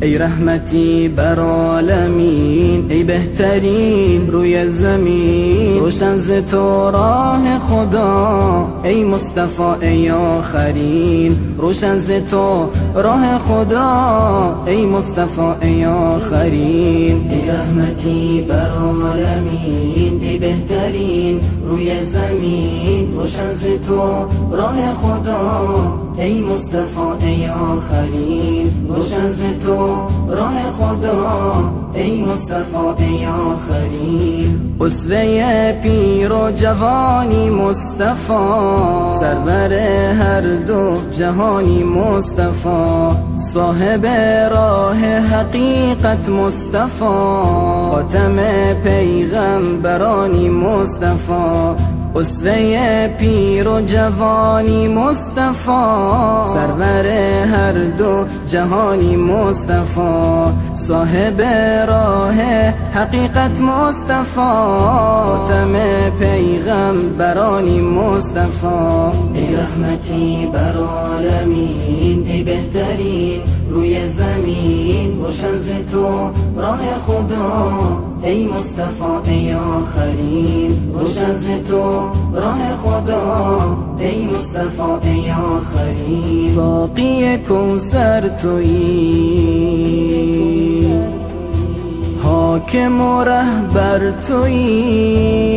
ای رحمتی بر عالمین، ای بهترین روی زمین، روشن ز تو راه خدا، ای مصطفی ای آخرین، روشن ز تو راه خدا، ای مصطفی ای آخرین. ای رحمتی بر عالمین، ای بهترین روی زمین، روشن ز تو راه خدا، ای مصطفی ای آخرین، روشن ز تو راه خدا، ای مصطفی ای آخرین. اسوه پیر و جوانی مصطفی، سرور هر دو جهانی مصطفی، صاحب راه حقیقت مصطفی، خاتم پیغمبرانی مصطفی، اسوه پیر و جوانی مصطفی، سرور هر دو جهانی مصطفی، صاحب راه حقیقت مصطفی، خاتم پیغمبرانی مصطفی. ای رحمتی بر عالمین، ای بهترین روی زمین، روشن ز تو راه خدا، ای مصطفی ای آخرین، روشن ز تو راه خدا، ای مصطفی ای آخرین. ساقی کوثر تویی، حاکم و رهبر تویی،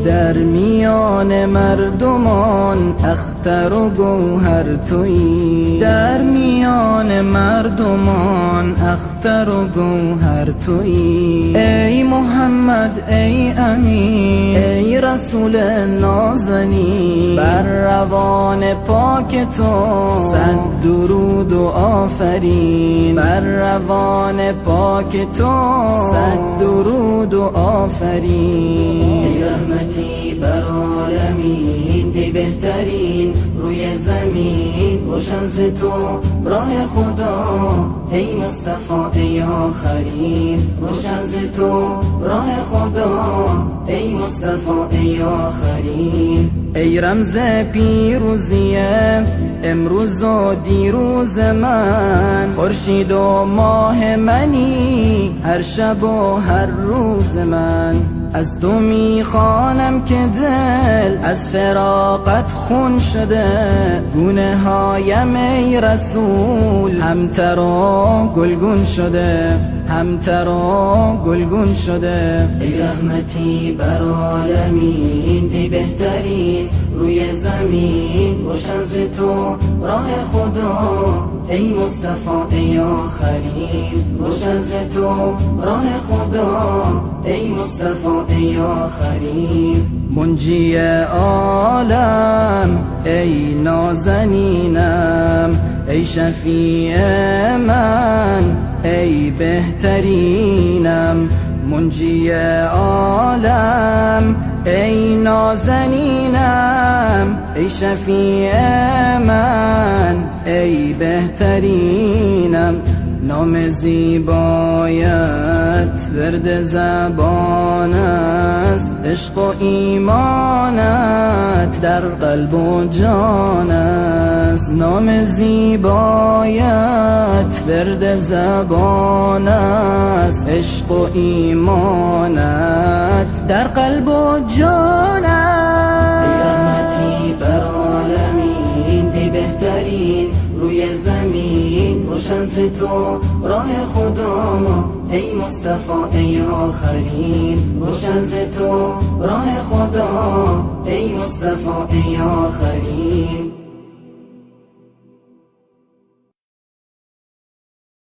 در میان مردمان اختر و گوهر تویی، در میان مردمان اختر و گوهر تویی. ای محمد ای امین، ای رسول نازنین، بر روان پاک تو صد درود و آفرین، بر روان پاک تو صد درود و آفرین. ای رحمتی بر عالمین، ای بهترین روی زمین، روشن ز تو راه خدا، ای مصطفی ای آخرین، روشن ز تو راه خدا، ای مصطفی ای آخرین. ای رمز پیروزیه امروز و دیروز من، خورشید و ماه منی هر شب و هر روز من، از تو میخوانم که دل از فراقت خون شده، گونه هایم ای رسول همتر و گلگون شده، همتر و گلگون شده. ای رحمتی بر عالمین، ای بهترین روی زمین، روشن ز تو راه خدا، ای مصطفی ای آخرین، روشن ز تو راه خدا، ای مصطفی ای آخرین. منجی عالم ای نازنینم، ای شفیع من ای بهترینم، منجی عالم ای نازنینم، ای شفیع من ای بهترینم. نام زیبایت ورد زبان است، عشق و ایمانت در قلب و جان است. نام زیبایت ورد زبان است، عشق و ایمانت در قلب و جان است. ای رحمتی بر عالمین، ای بهترین روی زمین، روشن ز تو راه خدا، ای مصطفی ای آخرین، روشن ز تو راه خدا، ای مصطفی ای آخرین.